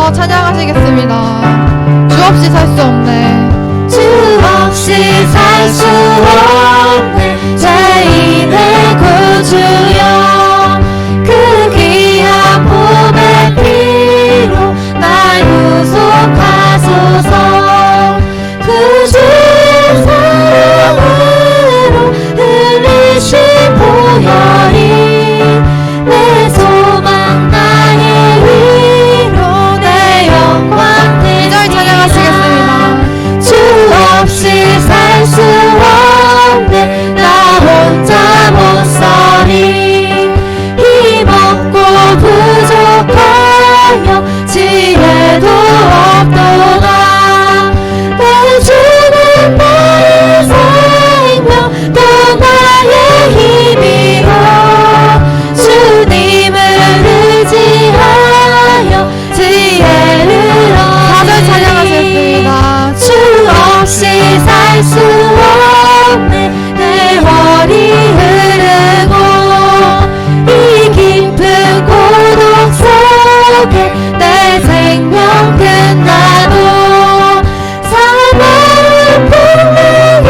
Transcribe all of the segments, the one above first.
위해서 찬양하시겠습니다. 주 없이 살 수 없네. 주 없이 살 수 없네. 죄인의 구주여, 그 귀한 몸의 피로 날 구속하소서. 그 주의 사랑으로 흘리신 보혈이 내 소망 나의 위로 내 영광 됩니다. 2절 찬양하시겠습니다. 주 없이 살 수 없네. 나 혼자 못 살이. 힘없고 부족하여 지혜도 없도다. 내 주는 나의 생명 또 나의 힘이요, 주님을 의지하여 지혜를 얻으리. 4절 찬양하시겠습니다. 주 없이 살 수 없네. 내 월이 흐르고 이 깊은 고독 속에 내 생명 끝나도 사랑은 분명히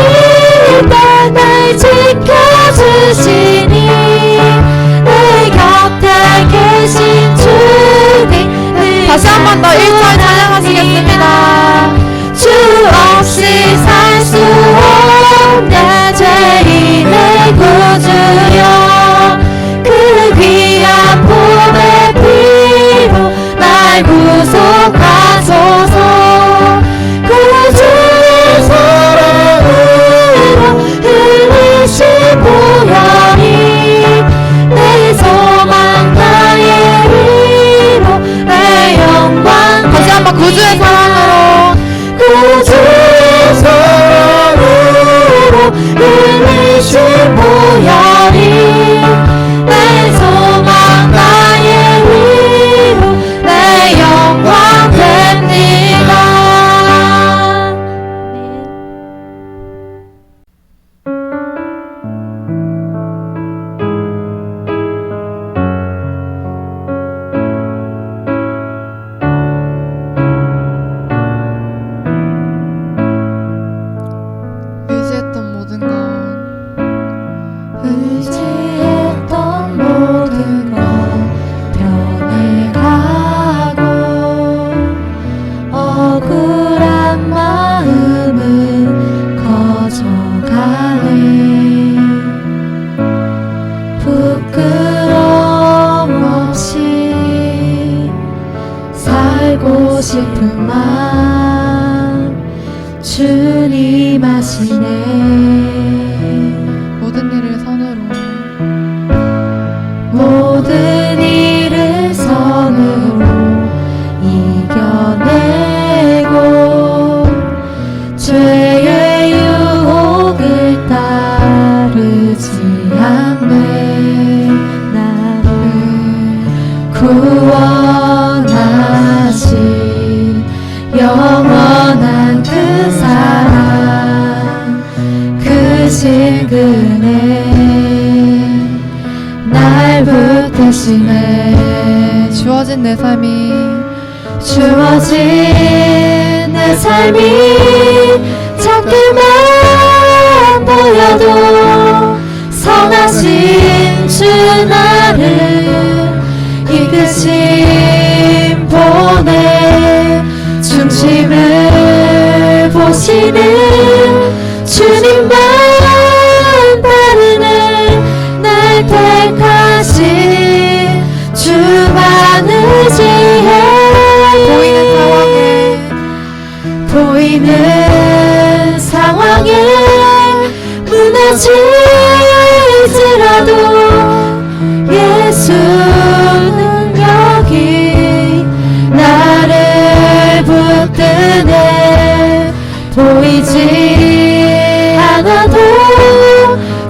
날 지켜주시니 내 곁에 계신 주님. 다시 한 번 더 1절 찬양하시겠습니다. 주 없이 살 수 없네. 죄인의 구주여, 그 귀한 몸의 피로 날 구속하소서. 그 주의 사랑으로 흘리신 보혈이 내 소망 나의 위로 내 영광. 다시 한 번 구주의 사랑으로. 구주의 사랑으로 흘리신 보혈이 내 소망 나의 위로 내 영광 됩니다. 의지했던 모든 건 의지했던 모든 건 변해가고 억울한 마음은 커져가네. 부끄러움 없이 살고 싶은 마음 주님 아시네. 모든 일을 선으로 모든 일을 선으로 이겨내고 죄의 유혹을 따르지 않네. 나를 구원하신 영원한 그 사랑, 크신 그네 날 붙드시네. 주어진 내 삶이 주어진 내 삶이 작게만 보여도 선하신 주 나를 이끄심 보내. 중심을 보시는 주님만 따르네. 날 택하신 주만 의지해. 보이는 상황에 무너질지라도 예수는 여기 나를 붙드네. 보이지 않아도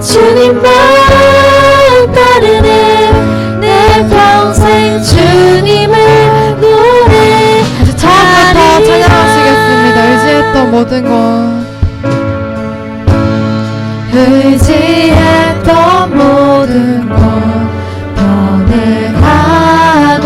주님만 따르네. 내 평생 주님을 노래. 처음부터 찬양하시겠습니다. 의지했던 모든 건 의지했던 모든 건 변해가고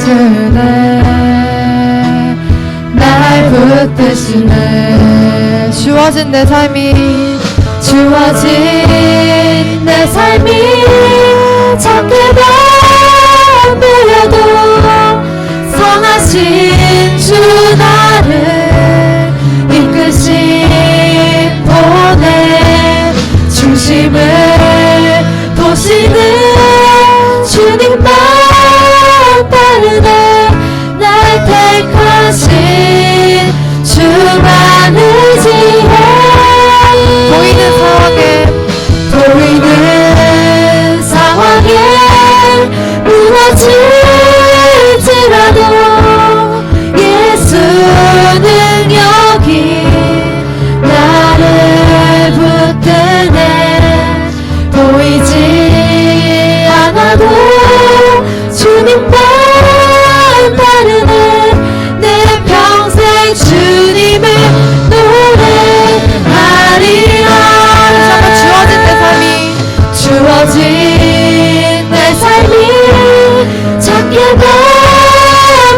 붙드네 날 붙드시네 주어진 내 삶이 주어진 내 삶이 작게 보여도 선하신 주 나를 이끄신 보내 중심을 보시는 주님만 따르네 날 택하신 주만 의지해 보이는 상황에 무너질지라도 예수는 여기 나를 붙드네 보이지 않아도 주님만 따르네 내 평생 주님을 노래하리라 주어진 내 삶이 주어진 내 삶이 작게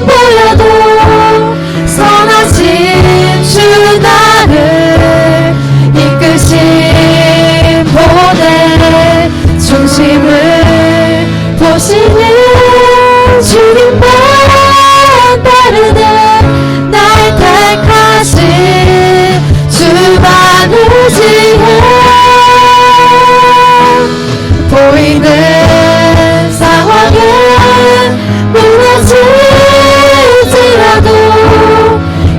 보여도 선하신 주 나를 이끄신 보내 중심을 보시는 주님만 따르네 날 택하신 주만 의지해 보이는 상황에 무너질지라도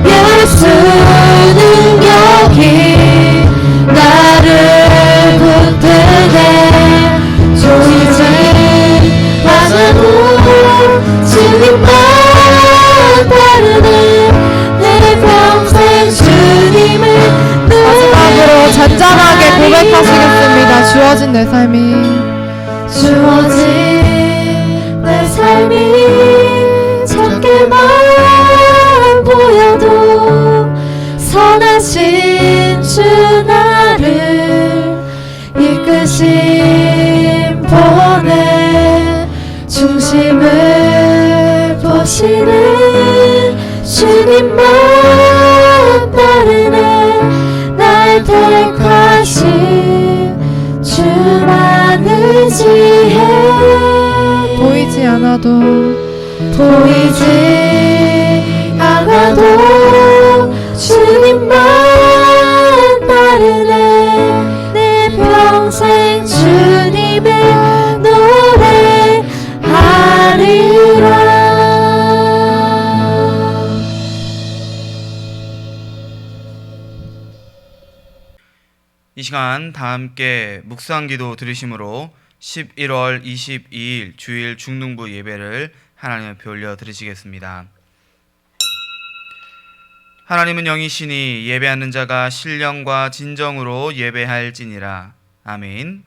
예수는 여기 나를 붙드네 조이지 않아도 주님만 따르네 내 평생 주님을 마지막으로 잔잔하게 고백하시겠습니다. 주어진 내 삶이 주어진 내 삶이 작게만 보여도 선하신 주 나를 이끄신 보내 중심을 보시는 주님만 따르네 날 택하신 주만 의지해 보이지 않아도 주님만 따르네 내 평생 주님을 노래하리라 이 시간 다 함께 묵상기도 들으심으로 11월 22일 주일 중등부 예배를 하나님 앞에 올려 드리시겠습니다. 하나님은 영이시니 예배하는 자가 신령과 진정으로 예배할지니라. 아멘.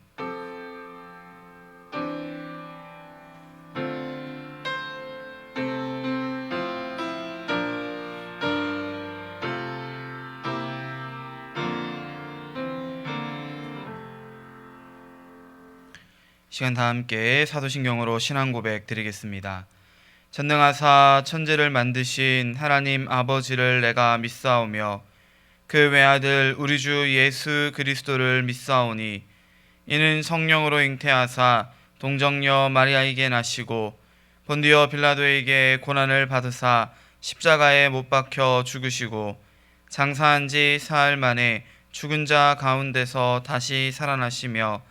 시간 다 함께 사도신경으로 신앙 고백 드리겠습니다. 전능하사 천지를 만드신 하나님 아버지를 내가 믿사오며 그 외아들 우리 주 예수 그리스도를 믿사오니 이는 성령으로 잉태하사 동정녀 마리아에게 나시고 본디오 빌라도에게 고난을 받으사 십자가에 못 박혀 죽으시고 장사한 지 사흘 만에 죽은 자 가운데서 다시 살아나시며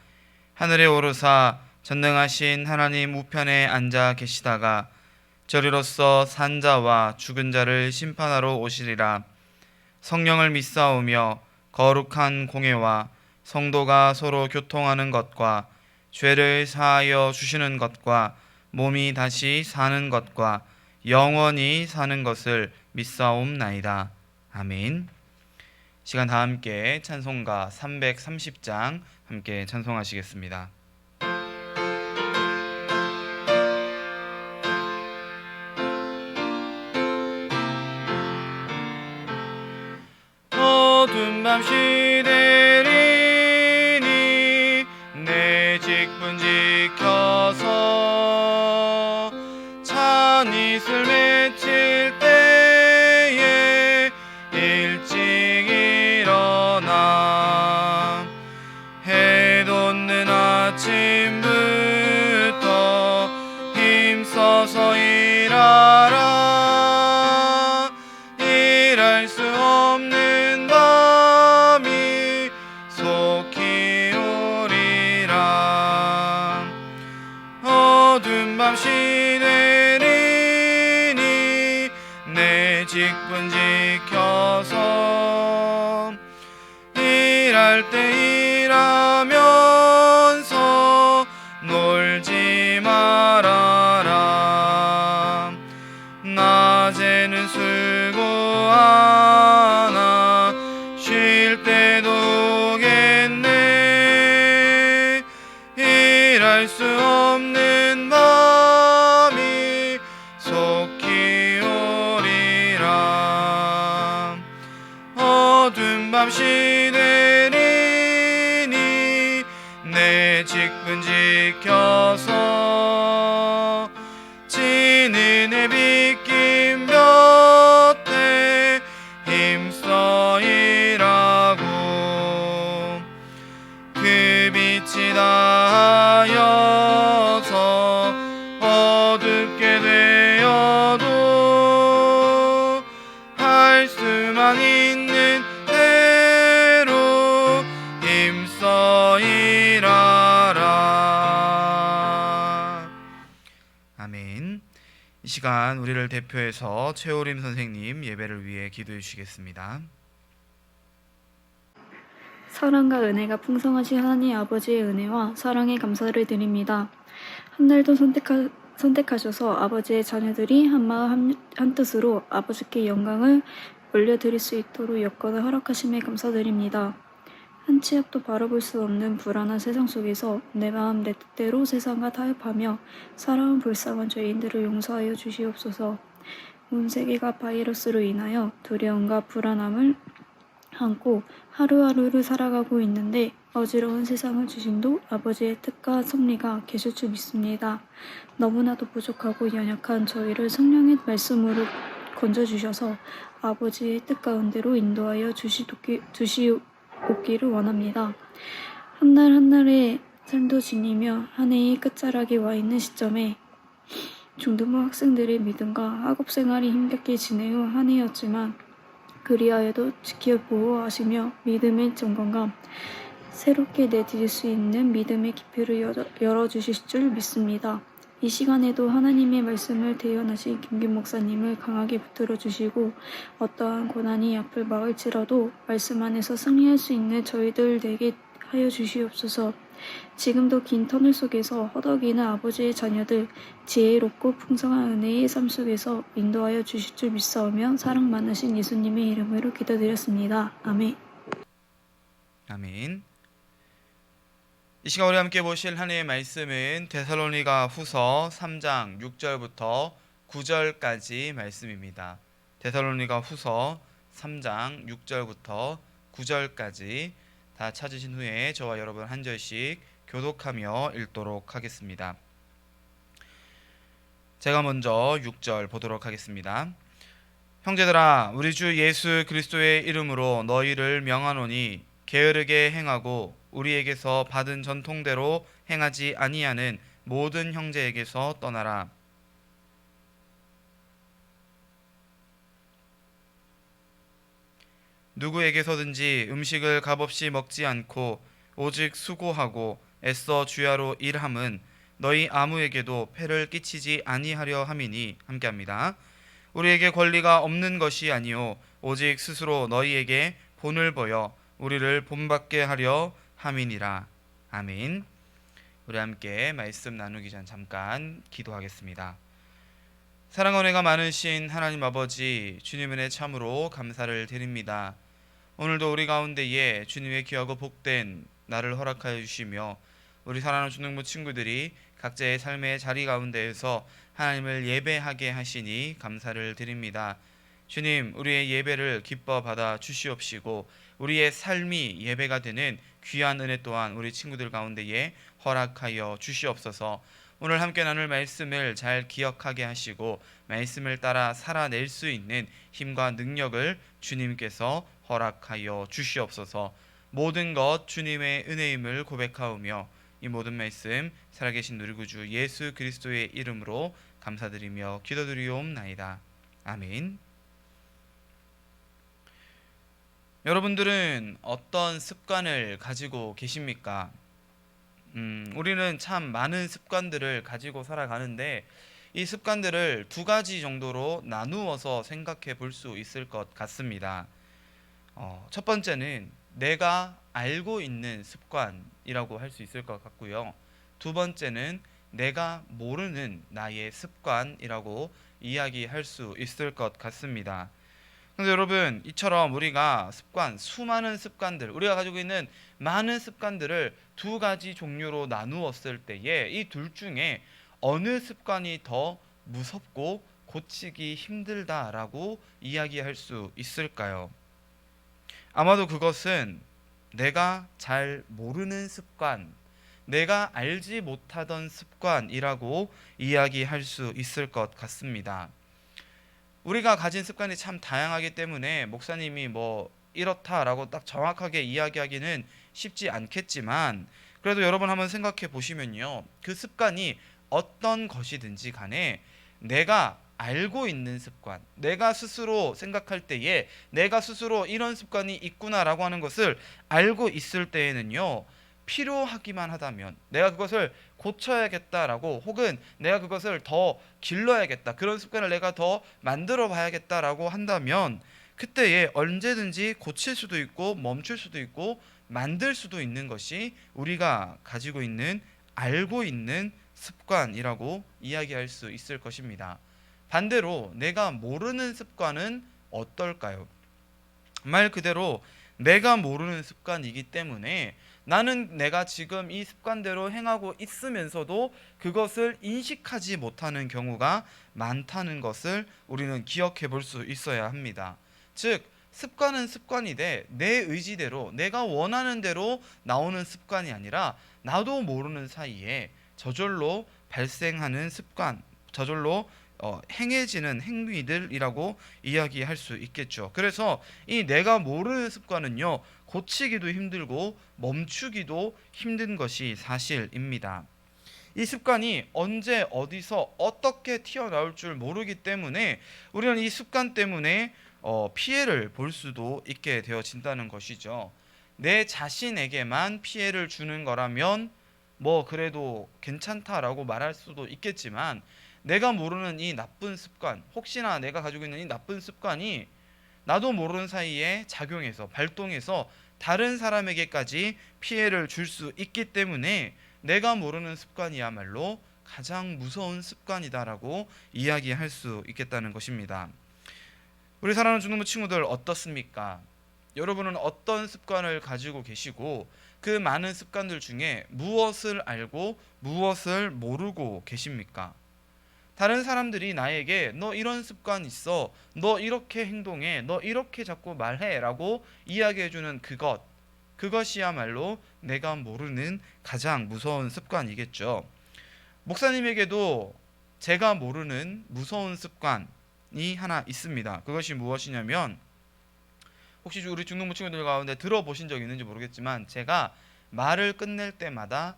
하늘에 오르사 전능하신 하나님 우편에 앉아 계시다가 저리로서 산 자와 죽은 자를 심판하러 오시리라. 성령을 믿사오며 거룩한 공회와 성도가 서로 교통하는 것과 죄를 사하여 주시는 것과 몸이 다시 사는 것과 영원히 사는 것을 믿사옵나이다. 아멘. 시간 다 함께 찬송가 330장 함께 찬송하시겠습니다. 어두운 밤 시대리니 내 직분 지켜서 찬이 해칠 때에 일찍 일어나 해 돋는 아침부터 힘써서 일하라. 일할 수 없는 밤이 속히 오리라. 어두운 밤시 되리니 내 직분 지켜서 일할 때 일하면서 놀지 말아라. 낮에는 수고하나 쉴 때도 오겠네. 일할 수 없는 밤이 속히 오리라. 어두운 밤시 되리니 내 직분 지켜서 지는 해 빗긴 볕에 힘써 일하고 그 빛이 닿아여서 어둡게 되어도 할 수만 있는 대로 힘써 일하라. 아멘. 이 시간 우리를 대표해서 최오림 선생님 예배를 위해 기도해 주시겠습니다. 사랑과 은혜가 풍성하신 하나님 아버지의 은혜와 사랑에 감사를 드립니다. 한 날도 선택하셔서 아버지의 자녀들이 한마음 한뜻으로 아버지께 영광을 올려드릴 수 있도록 여건을 허락하심에 감사드립니다. 한 치 앞도 바라볼 수 없는 불안한 세상 속에서 내 마음 내 뜻대로 세상과 타협하며 살아온 불쌍한 죄인들을 용서하여 주시옵소서. 온 세계가 바이러스로 인하여 두려움과 불안함을 안고 하루하루를 살아가고 있는데 어지러운 세상을 주심도 아버지의 뜻과 섭리가 계실 줄 믿습니다. 너무나도 부족하고 연약한 저희를 성령의 말씀으로 건져주셔서 아버지의 뜻 가운데로 인도하여 주시옵기를 원합니다. 한 날 한날의 삶도 지니며 한 해의 끝자락에 와 있는 시점에 중등부 학생들의 믿음과 학업생활이 힘겹게 지내온 한 해였지만 그리하여도 지켜 보호하시며 믿음의 정건감 새롭게 내디딜 수 있는 믿음의 깊이를 열어주실 줄 믿습니다. 이 시간에도 하나님의 말씀을 대연하신 김김 목사님을 강하게 붙들어 주시고 어떠한 고난이 앞을 막을지라도 말씀 안에서 승리할 수 있는 저희들 되게 하여 주시옵소서. 지금도 긴 터널 속에서 허덕이는 아버지의 자녀들 지혜롭고 풍성한 은혜의 삶 속에서 인도하여 주실 줄 믿사오며 사랑 많으신 예수님의 이름으로 기도드렸습니다. 아멘. 아멘. 이 시간 우리 함께 보실 하나님의 말씀은 데살로니가 후서 3장 6절부터 9절까지 말씀입니다. 데살로니가 후서 3장 6절부터 9절까지 다 찾으신 후에 저와 여러분 한 절씩 교독하며 읽도록 하겠습니다. 제가 먼저 6절 보도록 하겠습니다. 형제들아, 우리 주 예수 그리스도의 이름으로 너희를 명하노니 게으르게 행하고 우리에게서 받은 전통대로 행하지 아니하는 모든 형제에게서 떠나라. 누구에게서든지 음식을 값없이 먹지 않고 오직 수고하고 애써 주야로 일함은 너희 아무에게도 폐를 끼치지 아니하려 함이니. 함께합니다. 우리에게 권리가 없는 것이 아니요 오직 스스로 너희에게 본을 보여 우리를 본받게 하려 함이니라. 아멘. 우리 함께 말씀 나누기 전 잠깐 기도하겠습니다. 사랑 은혜가 많으신 하나님 아버지, 주님 은혜 참으로 감사를 드립니다. 오늘도 우리 가운데에 주님의 귀하고 복된 날을 허락하여 주시며 우리 사랑하는 중등부 친구들이 각자의 삶의 자리 가운데에서 하나님을 예배하게 하시니 감사를 드립니다. 주님, 우리의 예배를 기뻐 받아 주시옵시고 우리의 삶이 예배가 되는 귀한 은혜 또한 우리 친구들 가운데에 허락하여 주시옵소서. 오늘 함께 나눌 말씀을 잘 기억하게 하시고 말씀을 따라 살아낼 수 있는 힘과 능력을 주님께서 허락하여 주시옵소서. 모든 것 주님의 은혜임을 고백하오며 이 모든 말씀 살아계신 우리 구주 예수 그리스도의 이름으로 감사드리며 기도드리옵나이다. 아멘. 여러분들은 어떤 습관을 가지고 계십니까? 우리는 참 많은 습관들을 가지고 살아가는데 이 습관들을 두 가지 정도로 나누어서 생각해 볼 수 있을 것 같습니다. 첫 번째는 내가 알고 있는 습관이라고 할 수 있을 것 같고요. 두 번째는 내가 모르는 나의 습관이라고 이야기할 수 있을 것 같습니다. 그런데 여러분, 이처럼 우리가 수많은 습관들, 우리가 가지고 있는 많은 습관들을 두 가지 종류로 나누었을 때에 이 둘 중에 어느 습관이 더 무섭고 고치기 힘들다라고 이야기할 수 있을까요? 아마도 그것은 내가 잘 모르는 습관, 내가 알지 못하던 습관이라고 이야기할 수 있을 것 같습니다. 우리가 가진 습관이 참 다양하기 때문에 목사님이 이렇다라고 딱 정확하게 이야기하기는 쉽지 않겠지만, 그래도 여러분 한번 생각해 보시면요, 그 습관이 어떤 것이든지 간에 내가 알고 있는 습관, 내가 스스로 생각할 때에 내가 스스로 이런 습관이 있구나라고 하는 것을 알고 있을 때에는요, 필요하기만 하다면 내가 그것을 고쳐야겠다라고, 혹은 내가 그것을 더 길러야겠다, 그런 습관을 내가 더 만들어 봐야겠다라고 한다면 그때에 언제든지 고칠 수도 있고 멈출 수도 있고 만들 수도 있는 것이 우리가 가지고 있는, 알고 있는 습관이라고 이야기할 수 있을 것입니다. 반대로 내가 모르는 습관은 어떨까요? 말 그대로 내가 모르는 습관이기 때문에 나는 내가 지금 이 습관대로 행하고 있으면서도 그것을 인식하지 못하는 경우가 많다는 것을 우리는 기억해 볼 수 있어야 합니다. 즉, 습관은 습관이되 내 의지대로 내가 원하는 대로 나오는 습관이 아니라 나도 모르는 사이에 저절로 발생하는 습관, 저절로 행해지는 행위들이라고 이야기할 수 있겠죠. 그래서 이 내가 모르는 습관은요, 고치기도 힘들고 멈추기도 힘든 것이 사실입니다. 이 습관이 언제 어디서 어떻게 튀어나올 줄 모르기 때문에 우리는 이 습관 때문에 피해를 볼 수도 있게 되어진다는 것이죠. 내 자신에게만 피해를 주는 거라면 그래도 괜찮다라고 말할 수도 있겠지만, 내가 모르는 이 나쁜 습관, 혹시나 내가 가지고 있는 이 나쁜 습관이 나도 모르는 사이에 작용해서, 발동해서 다른 사람에게까지 피해를 줄 수 있기 때문에 내가 모르는 습관이야말로 가장 무서운 습관이다라고 이야기할 수 있겠다는 것입니다. 우리 사랑하는 중동부 친구들, 어떻습니까? 여러분은 어떤 습관을 가지고 계시고 그 많은 습관들 중에 무엇을 알고 무엇을 모르고 계십니까? 다른 사람들이 나에게 너 이런 습관 있어, 너 이렇게 행동해, 너 이렇게 자꾸 말해 라고 이야기해주는 그것이야말로 내가 모르는 가장 무서운 습관이겠죠. 목사님에게도 제가 모르는 무서운 습관이 하나 있습니다. 그것이 무엇이냐면, 혹시 우리 중동부 친구들 가운데 들어보신 적 있는지 모르겠지만, 제가 말을 끝낼 때마다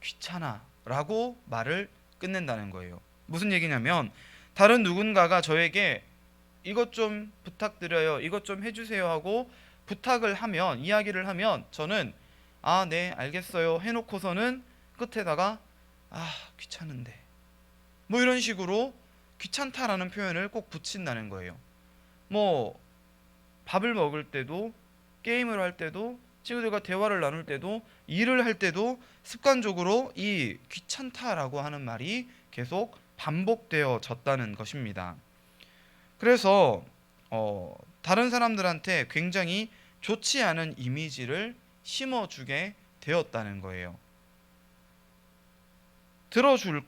귀찮아 라고 말을 끝낸다는 거예요. 무슨 얘기냐면, 다른 누군가가 저에게 이것 좀 부탁드려요, 이것 좀 해주세요 하고 부탁을 하면, 이야기를 하면 저는 네 알겠어요 해놓고서는 끝에다가 귀찮은데, 이런 식으로 귀찮다라는 표현을 꼭 붙인다는 거예요. 밥을 먹을 때도, 게임을 할 때도, 친구들과 대화를 나눌 때도, 일을 할 때도 습관적으로 이 귀찮다라고 하는 말이 계속 반복되어졌다는 것입니다. 그래서 다른 사람들한테 굉장히 좋지 않은 이미지를 심어주게 되었다는 거예요. 들어줄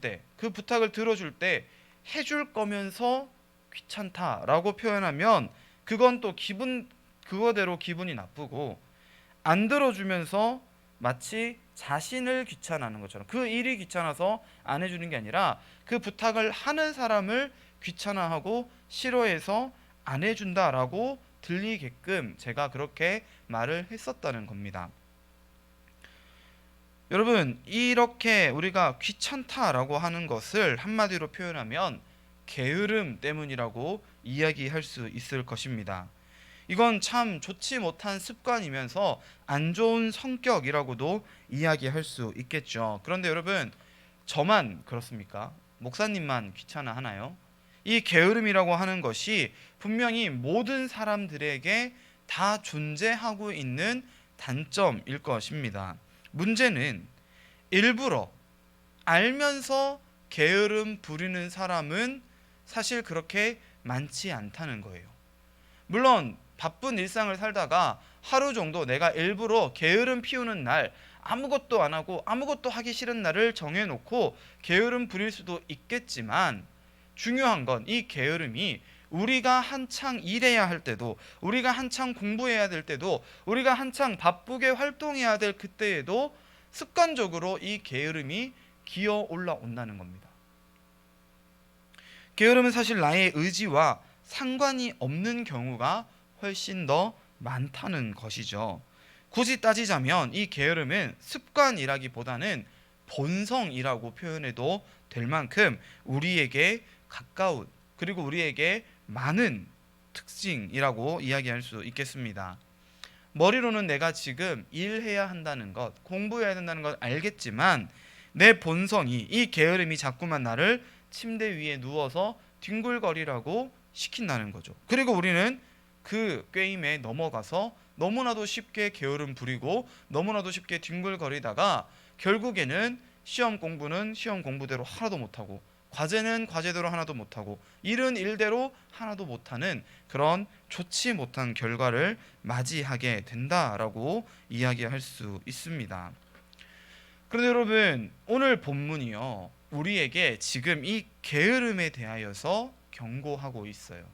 때, 그 부탁을 들어줄 때 해줄 거면서 귀찮다라고 표현하면 그건 또 그거대로 기분이 나쁘고, 안 들어주면서 마치 자신을 귀찮아하는 것처럼, 그 일이 귀찮아서 안 해주는 게 아니라 그 부탁을 하는 사람을 귀찮아하고 싫어해서 안 해준다라고 들리게끔 제가 그렇게 말을 했었다는 겁니다. 여러분, 이렇게 우리가 귀찮다라고 하는 것을 한마디로 표현하면 게으름 때문이라고 이야기할 수 있을 것입니다. 이건 참 좋지 못한 습관이면서 안 좋은 성격이라고도 이야기할 수 있겠죠. 그런데 여러분, 저만 그렇습니까? 목사님만 귀찮아 하나요? 이 게으름이라고 하는 것이 분명히 모든 사람들에게 다 존재하고 있는 단점일 것입니다. 문제는 일부러 알면서 게으름 부리는 사람은 사실 그렇게 많지 않다는 거예요. 물론 바쁜 일상을 살다가 하루 정도 내가 일부러 게으름 피우는 날, 아무것도 안 하고 아무것도 하기 싫은 날을 정해놓고 게으름 부릴 수도 있겠지만, 중요한 건 이 게으름이 우리가 한창 일해야 할 때도, 우리가 한창 공부해야 될 때도, 우리가 한창 바쁘게 활동해야 될 그때에도 습관적으로 이 게으름이 기어 올라온다는 겁니다. 게으름은 사실 나의 의지와 상관이 없는 경우가 훨씬 더 많다는 것이죠. 굳이 따지자면 이 게으름은 습관이라기보다는 본성이라고 표현해도 될 만큼 우리에게 가까운, 그리고 우리에게 많은 특징이라고 이야기할 수 있겠습니다. 머리로는 내가 지금 일해야 한다는 것, 공부해야 된다는 것 알겠지만 내 본성이, 이 게으름이 자꾸만 나를 침대 위에 누워서 뒹굴거리라고 시킨다는 거죠. 그리고 우리는 그 게임에 넘어가서 너무나도 쉽게 게으름 부리고 너무나도 쉽게 뒹굴거리다가 결국에는 시험 공부는 시험 공부대로 하나도 못하고, 과제는 과제대로 하나도 못하고, 일은 일대로 하나도 못하는 그런 좋지 못한 결과를 맞이하게 된다라고 이야기할 수 있습니다. 그런데 여러분, 오늘 본문이요, 우리에게 지금 이 게으름에 대하여서 경고하고 있어요.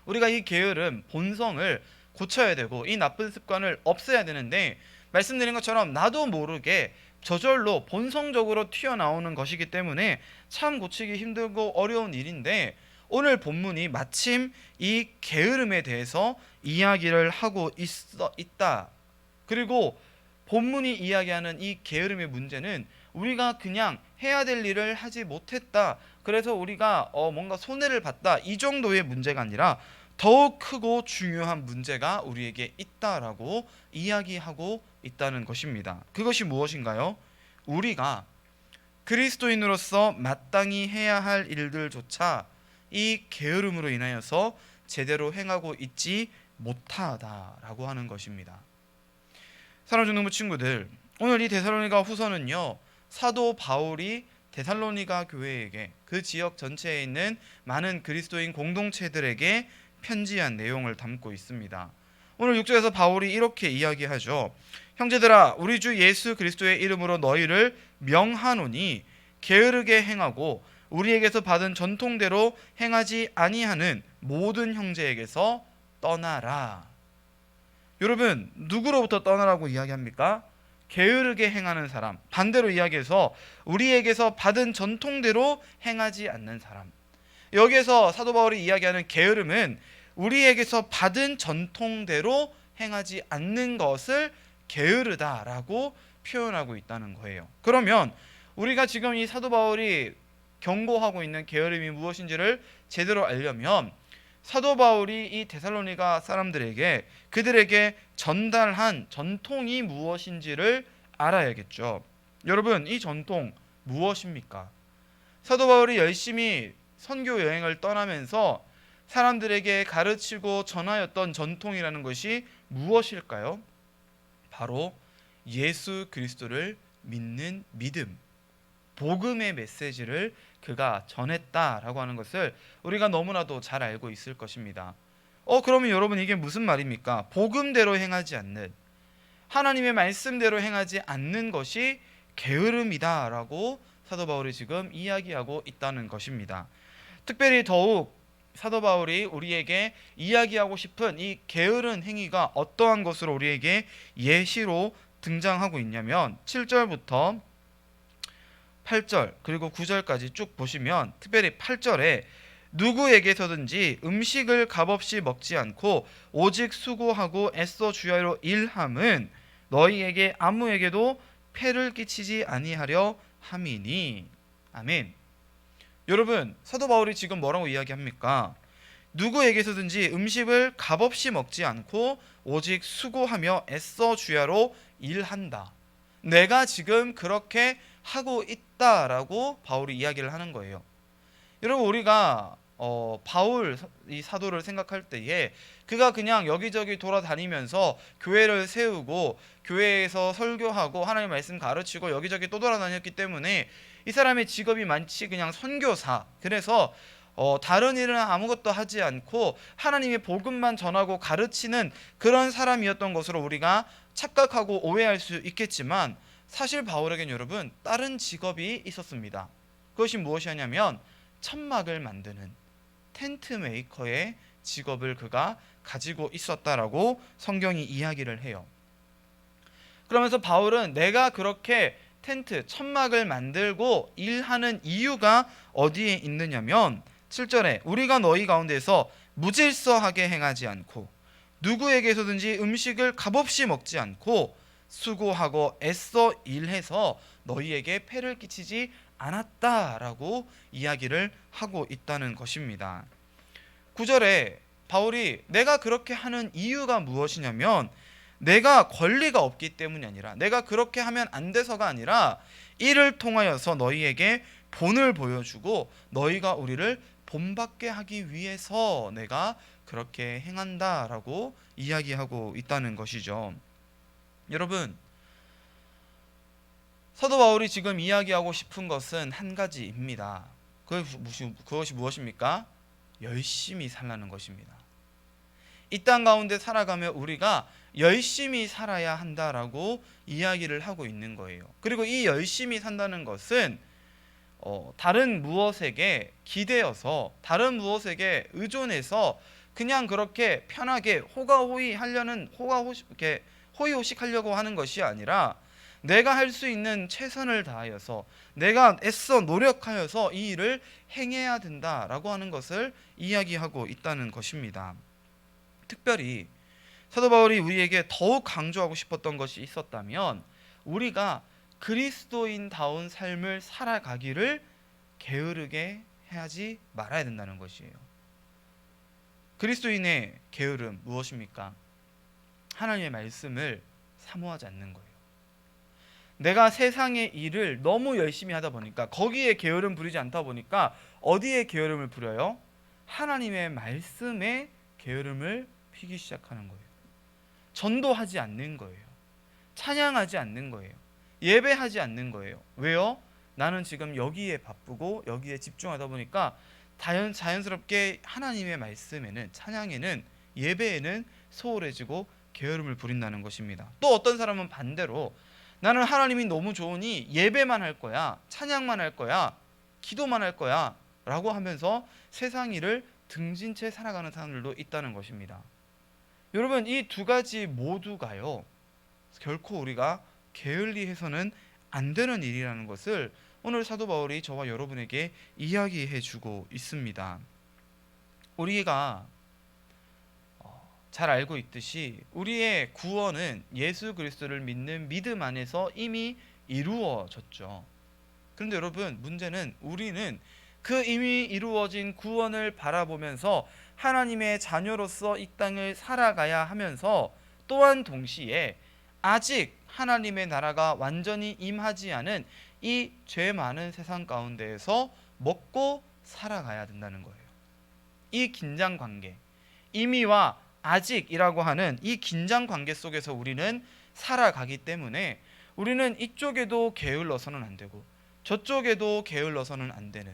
우리가 이 게으름, 본성을 고쳐야 되고 이 나쁜 습관을 없애야 되는데, 말씀드린 것처럼 나도 모르게 저절로 본성적으로 튀어나오는 것이기 때문에 참 고치기 힘들고 어려운 일인데, 오늘 본문이 마침 이 게으름에 대해서 이야기를 하고 있다. 그리고 본문이 이야기하는 이 게으름의 문제는 우리가 그냥 해야 될 일을 하지 못했다, 그래서 우리가 뭔가 손해를 봤다, 이 정도의 문제가 아니라 더욱 크고 중요한 문제가 우리에게 있다라고 이야기하고 있다는 것입니다. 그것이 무엇인가요? 우리가 그리스도인으로서 마땅히 해야 할 일들조차 이 게으름으로 인하여서 제대로 행하고 있지 못하다라고 하는 것입니다. 사랑하는 성도 친구들, 오늘 이 데살로니가 후서는요, 사도 바울이 데살로니가 교회에게, 그 지역 전체에 있는 많은 그리스도인 공동체들에게 편지한 내용을 담고 있습니다. 오늘 6절에서 바울이 이렇게 이야기하죠. 형제들아, 우리 주 예수 그리스도의 이름으로 너희를 명하노니 게으르게 행하고 우리에게서 받은 전통대로 행하지 아니하는 모든 형제에게서 떠나라. 여러분, 누구로부터 떠나라고 이야기합니까? 게으르게 행하는 사람, 반대로 이야기해서 우리에게서 받은 전통대로 행하지 않는 사람. 여기에서 사도 바울이 이야기하는 게으름은 우리에게서 받은 전통대로 행하지 않는 것을 게으르다라고 표현하고 있다는 거예요. 그러면 우리가 지금 이 사도 바울이 경고하고 있는 게으름이 무엇인지를 제대로 알려면 사도 바울이 이 데살로니가 사람들에게, 그들에게 전달한 전통이 무엇인지를 알아야겠죠. 여러분, 이 전통 무엇입니까? 사도 바울이 열심히 선교 여행을 떠나면서 사람들에게 가르치고 전하였던 전통이라는 것이 무엇일까요? 바로 예수 그리스도를 믿는 믿음, 복음의 메시지를 그가 전했다라고 하는 것을 우리가 너무나도 잘 알고 있을 것입니다. 그러면 여러분, 이게 무슨 말입니까? 복음대로 행하지 않는, 하나님의 말씀대로 행하지 않는 것이 게으름이다라고 사도 바울이 지금 이야기하고 있다는 것입니다. 특별히 더욱 사도 바울이 우리에게 이야기하고 싶은 이 게으른 행위가 어떠한 것으로 우리에게 예시로 등장하고 있냐면 7절부터 8절 그리고 9절까지 쭉 보시면 특별히 8절에 누구에게서든지 음식을 값없이 먹지 않고 오직 수고하고 애써 주야로 일함은 너희에게 아무에게도 폐를 끼치지 아니하려 함이니. 아멘. 여러분, 사도 바울이 지금 뭐라고 이야기합니까? 누구에게서든지 음식을 값없이 먹지 않고 오직 수고하며 애써 주야로 일한다. 내가 지금 그렇게 하고 있다라고 바울이 이야기를 하는 거예요. 여러분, 우리가 바울 이 사도를 생각할 때에 그가 그냥 여기저기 돌아다니면서 교회를 세우고 교회에서 설교하고 하나님의 말씀 가르치고 여기저기 또 돌아다녔기 때문에 이 사람의 직업이 마치 그냥 선교사, 그래서 다른 일은 아무것도 하지 않고 하나님의 복음만 전하고 가르치는 그런 사람이었던 것으로 우리가 착각하고 오해할 수 있겠지만, 사실 바울에겐 여러분 다른 직업이 있었습니다. 그것이 무엇이냐면 천막을 만드는 텐트 메이커의 직업을 그가 가지고 있었다라고 성경이 이야기를 해요. 그러면서 바울은 내가 그렇게 텐트, 천막을 만들고 일하는 이유가 어디에 있느냐면 7절에 우리가 너희 가운데서 무질서하게 행하지 않고 누구에게서든지 음식을 값없이 먹지 않고 수고하고 애써 일해서 너희에게 폐를 끼치지 않았다라고 이야기를 하고 있다는 것입니다. 9절에 바울이 내가 그렇게 하는 이유가 무엇이냐면 내가 권리가 없기 때문이 아니라, 내가 그렇게 하면 안 돼서가 아니라 이를 통하여서 너희에게 본을 보여주고 너희가 우리를 본받게 하기 위해서 내가 그렇게 행한다라고 이야기하고 있다는 것이죠. 여러분, 사도 바울이 지금 이야기하고 싶은 것은 한 가지입니다. 그것이 무엇입니까? 열심히 살라는 것입니다. 이 땅 가운데 살아가며 우리가 열심히 살아야 한다라고 이야기를 하고 있는 거예요. 그리고 이 열심히 산다는 것은 다른 무엇에게 기대어서, 다른 무엇에게 의존해서 그냥 그렇게 편하게 이렇게 호의호식하려고 하는 것이 아니라 내가 할 수 있는 최선을 다하여서 내가 애써 노력하여서 이 일을 행해야 된다라고 하는 것을 이야기하고 있다는 것입니다. 특별히 사도 바울이 우리에게 더욱 강조하고 싶었던 것이 있었다면 우리가 그리스도인다운 삶을 살아가기를 게으르게 하지 말아야 된다는 것이에요. 그리스도인의 게으름 무엇입니까? 하나님의 말씀을 사모하지 않는 거예요. 내가 세상의 일을 너무 열심히 하다 보니까, 거기에 게으름 부리지 않다 보니까 어디에 게으름을 부려요? 하나님의 말씀에 게으름을 피기 시작하는 거예요. 전도하지 않는 거예요. 찬양하지 않는 거예요. 예배하지 않는 거예요. 왜요? 나는 지금 여기에 바쁘고 여기에 집중하다 보니까 자연스럽게 하나님의 말씀에는, 찬양에는, 예배에는 소홀해지고 게으름을 부린다는 것입니다. 또 어떤 사람은 반대로 나는 하나님이 너무 좋으니 예배만 할 거야, 찬양만 할 거야, 기도만 할 거야 라고 하면서 세상 일을 등진 채 살아가는 사람들도 있다는 것입니다. 여러분, 이 두 가지 모두가요 결코 우리가 게을리 해서는 안 되는 일이라는 것을 오늘 사도 바울이 저와 여러분에게 이야기해 주고 있습니다. 우리가 잘 알고 있듯이 우리의 구원은 예수 그리스도를 믿는 믿음 안에서 이미 이루어졌죠. 그런데 여러분, 문제는 우리는 그 이미 이루어진 구원을 바라보면서 하나님의 자녀로서 이 땅을 살아가야 하면서 또한 동시에 아직 하나님의 나라가 완전히 임하지 않은 이 죄 많은 세상 가운데에서 먹고 살아가야 된다는 거예요. 이 긴장 관계, 이미와 아직이라고 하는 이 긴장 관계 속에서 우리는 살아가기 때문에 우리는 이쪽에도 게을러서는 안 되고 저쪽에도 게을러서는 안 되는,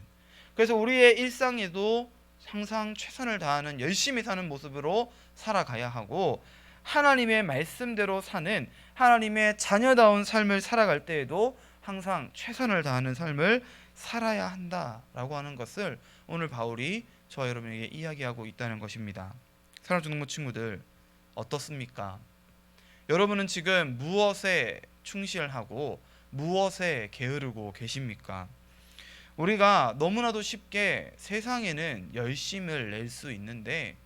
그래서 우리의 일상에도 항상 최선을 다하는 열심히 사는 모습으로 살아가야 하고, 하나님의 말씀대로 사는 하나님의 자녀다운 삶을 살아갈 때에도 항상 최선을 다하는 삶을 살아야 한다라고 하는 것을 오늘 바울이 저와 여러분에게 이야기하고 있다는 것입니다. 사랑하는 중동부 친구들, 어떻습니까? 여러분은 지금 무엇에 충실하고 무엇에 게으르고 계십니까? 우리가 너무나도 쉽게 세상에는 열심을 낼 수 있는데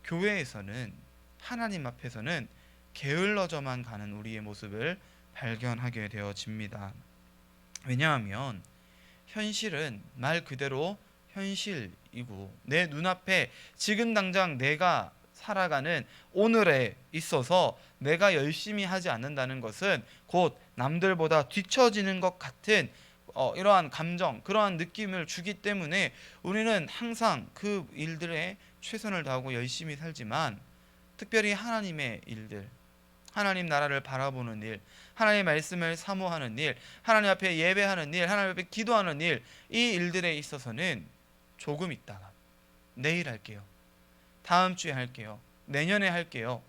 교회에서는, 하나님 앞에서는 게을러져만 가는 우리의 모습을 발견하게 되어집니다. 왜냐하면 현실은 말 그대로 현실이고 내 눈앞에 지금 당장 내가 살아가는 오늘에 있어서 내가 열심히 하지 않는다는 것은 곧 남들보다 뒤처지는 것 같은 이러한 감정, 그러한 느낌을 주기 때문에 우리는 항상 그 일들에 최선을 다하고 열심히 살지만, 특별히 하나님의 일들, 하나님 나라를 바라보는 일, 하나님의 말씀을 사모하는 일, 하나님 앞에 예배하는 일, 하나님 앞에 기도하는 일, 이 일들에 있어서는 조금 있다가 내일 할게요, 다음 주에 할게요, 내년에 할게요,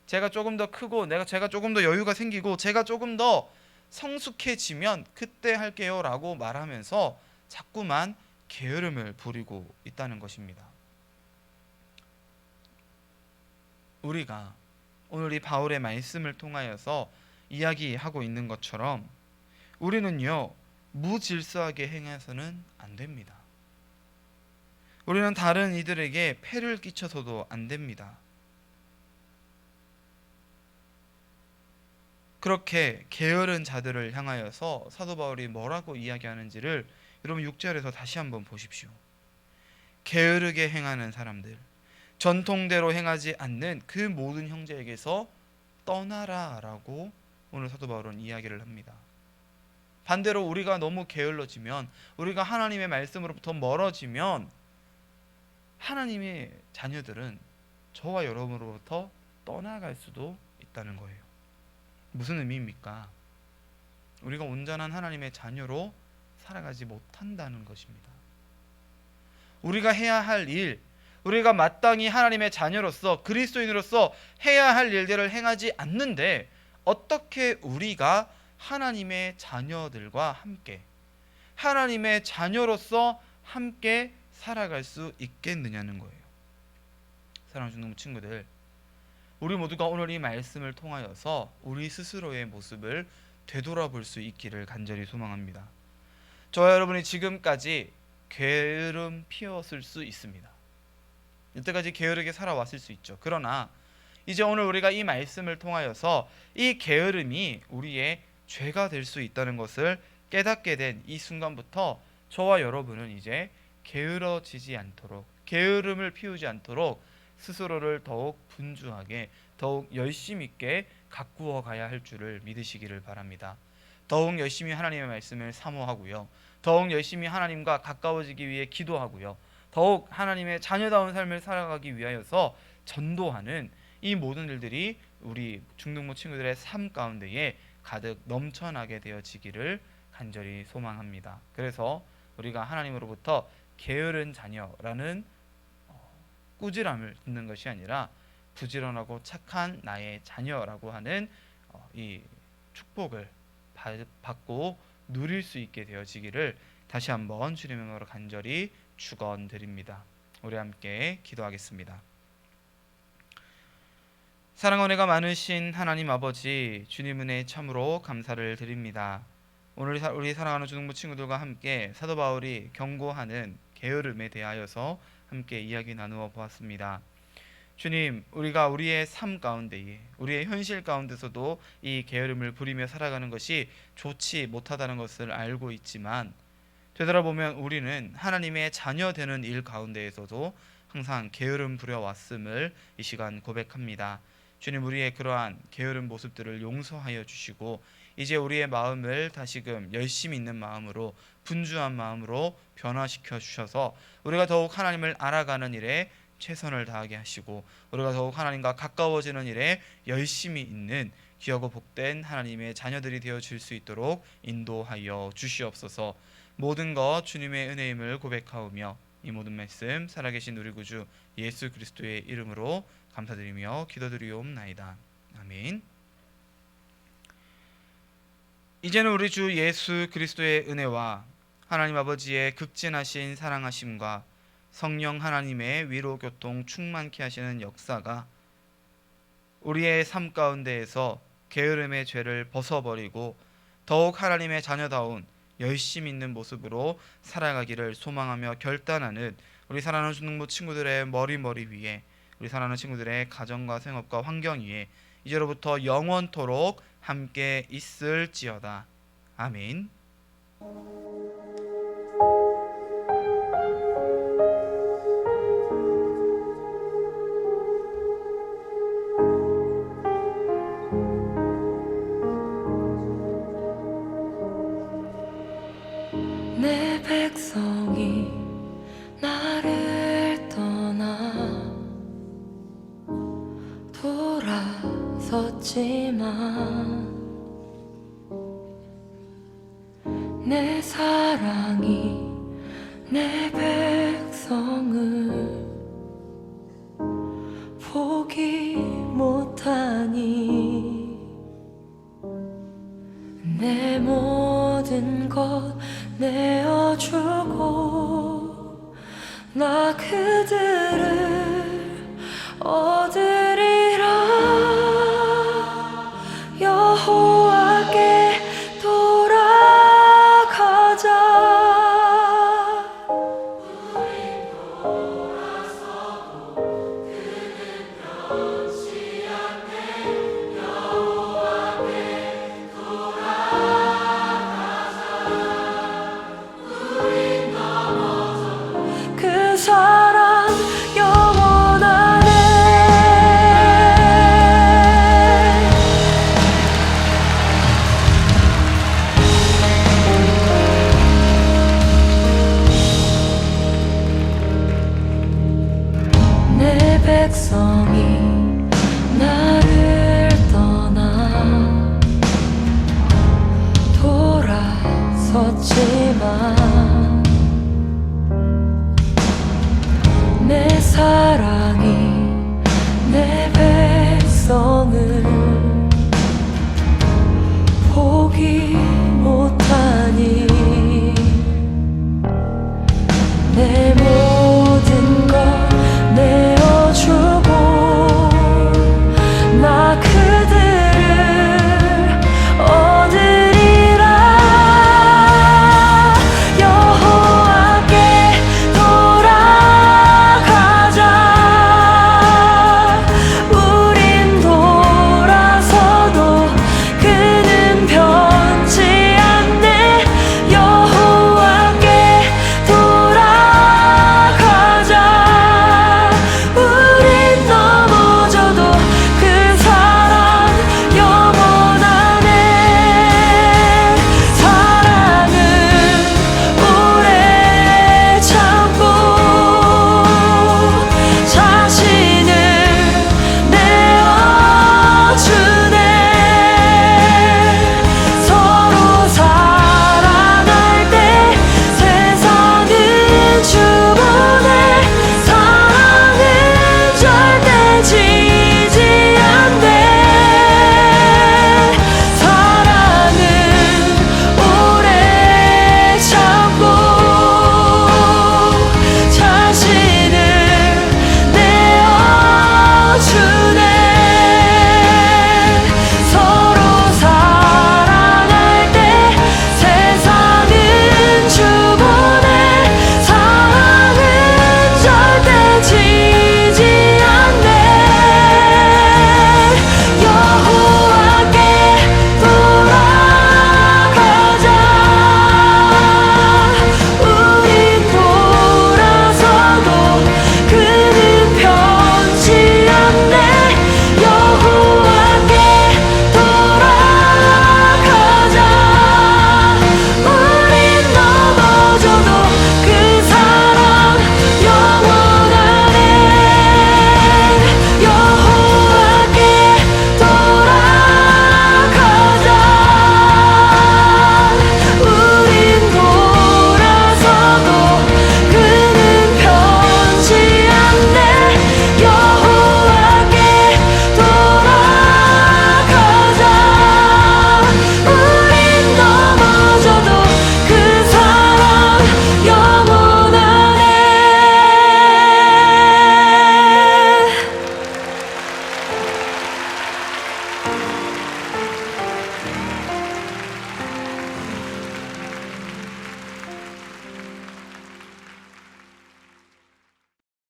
제가 조금 더 크고 제가 조금 더 여유가 생기고 제가 조금 더 성숙해지면 그때 할게요 라고 말하면서 자꾸만 게으름을 부리고 있다는 것입니다. 우리가 오늘 이 바울의 말씀을 통하여서 이야기하고 있는 것처럼 우리는요, 무질서하게 행해서는 안 됩니다. 우리는 다른 이들에게 폐를 끼쳐서도 안 됩니다. 그렇게 게으른 자들을 향하여서 사도 바울이 뭐라고 이야기하는지를 여러분 6절에서 다시 한번 보십시오. 게으르게 행하는 사람들, 전통대로 행하지 않는 그 모든 형제에게서 떠나라 라고 오늘 사도 바울은 이야기를 합니다. 반대로 우리가 너무 게을러지면, 우리가 하나님의 말씀으로부터 멀어지면 하나님의 자녀들은 저와 여러분으로부터 떠나갈 수도 있다는 거예요. 무슨 의미입니까? 우리가 온전한 하나님의 자녀로 살아가지 못한다는 것입니다. 우리가 해야 할 일, 우리가 마땅히 하나님의 자녀로서 그리스도인으로서 해야 할 일들을 행하지 않는데 어떻게 우리가 하나님의 자녀들과 함께, 하나님의 자녀로서 함께 살아갈 수 있겠느냐는 거예요. 사랑하는 중동 친구들, 우리 모두가 오늘 이 말씀을 통하여서 우리 스스로의 모습을 되돌아볼 수 있기를 간절히 소망합니다. 저와 여러분이 지금까지 게으름 피웠을 수 있습니다. 이때까지 게으르게 살아왔을 수 있죠. 그러나 이제 오늘 우리가 이 말씀을 통하여서 이 게으름이 우리의 죄가 될 수 있다는 것을 깨닫게 된 이 순간부터 저와 여러분은 이제 게으러지지 않도록, 게으름을 피우지 않도록 스스로를 더욱 분주하게, 더욱 열심 있게 가꾸어 가야 할 줄을 믿으시기를 바랍니다. 더욱 열심히 하나님의 말씀을 사모하고요, 더욱 열심히 하나님과 가까워지기 위해 기도하고요, 더욱 하나님의 자녀다운 삶을 살아가기 위하여서 전도하는 이 모든 일들이 우리 중등부 친구들의 삶 가운데에 가득 넘쳐나게 되어지기를 간절히 소망합니다. 그래서 우리가 하나님으로부터 게으른 자녀라는 꾸지람을 듣는 것이 아니라 부지런하고 착한 나의 자녀라고 하는 이 축복을 받고 누릴 수 있게 되어지기를 다시 한번 주님의 이름으로 간절히 축원드립니다. 우리 함께 기도하겠습니다. 사랑 은혜가 많으신 하나님 아버지, 주님 은혜에 참으로 감사를 드립니다. 오늘 우리 사랑하는 중등부 친구들과 함께 사도 바울이 경고하는 게으름에 대하여서 함께 이야기 나누어 보았습니다. 주님, 우리가 우리의 삶 가운데에, 우리의 현실 가운데서도 이 게으름을 부리며 살아가는 것이 좋지 못하다는 것을 알고 있지만, 되돌아보면 우리는 하나님의 자녀 되는 일 가운데에서도 항상 게으름 부려왔음을 이 시간 고백합니다. 주님, 우리의 그러한 게으른 모습들을 용서하여 주시고 이제 우리의 마음을 다시금 열심히 있는 마음으로, 분주한 마음으로 변화시켜 주셔서 우리가 더욱 하나님을 알아가는 일에 최선을 다하게 하시고 우리가 더욱 하나님과 가까워지는 일에 열심히 있는 귀하고 복된 하나님의 자녀들이 되어질 수 있도록 인도하여 주시옵소서. 모든 것 주님의 은혜임을 고백하오며 이 모든 말씀 살아계신 우리 구주 예수 그리스도의 이름으로 감사드리며 기도드리옵나이다. 아멘. 이제는 우리 주 예수 그리스도의 은혜와 하나님 아버지의 극진하신 사랑하심과 성령 하나님의 위로 교통 충만케 하시는 역사가 우리의 삶 가운데에서 게으름의 죄를 벗어버리고 더욱 하나님의 자녀다운 열심 있는 모습으로 살아가기를 소망하며 결단하는 우리 사랑하는 중등부 친구들의 머리 위에, 우리 사랑하는 친구들의 가정과 생업과 환경 위에 이제로부터 영원토록 함께 있을지어다. 아멘. 내 백성이 나를 떠나 돌아섰지만 내 사랑이 내 백성을 포기 못하니 내 모든 것 내어주고 나 그들을 얻으리라. 여호와께 돌아가자. 그 사랑 영원하네. 내 백성이 나를 떠나 돌아섰지만 내 사랑이 내 백성을 포기 못하니 내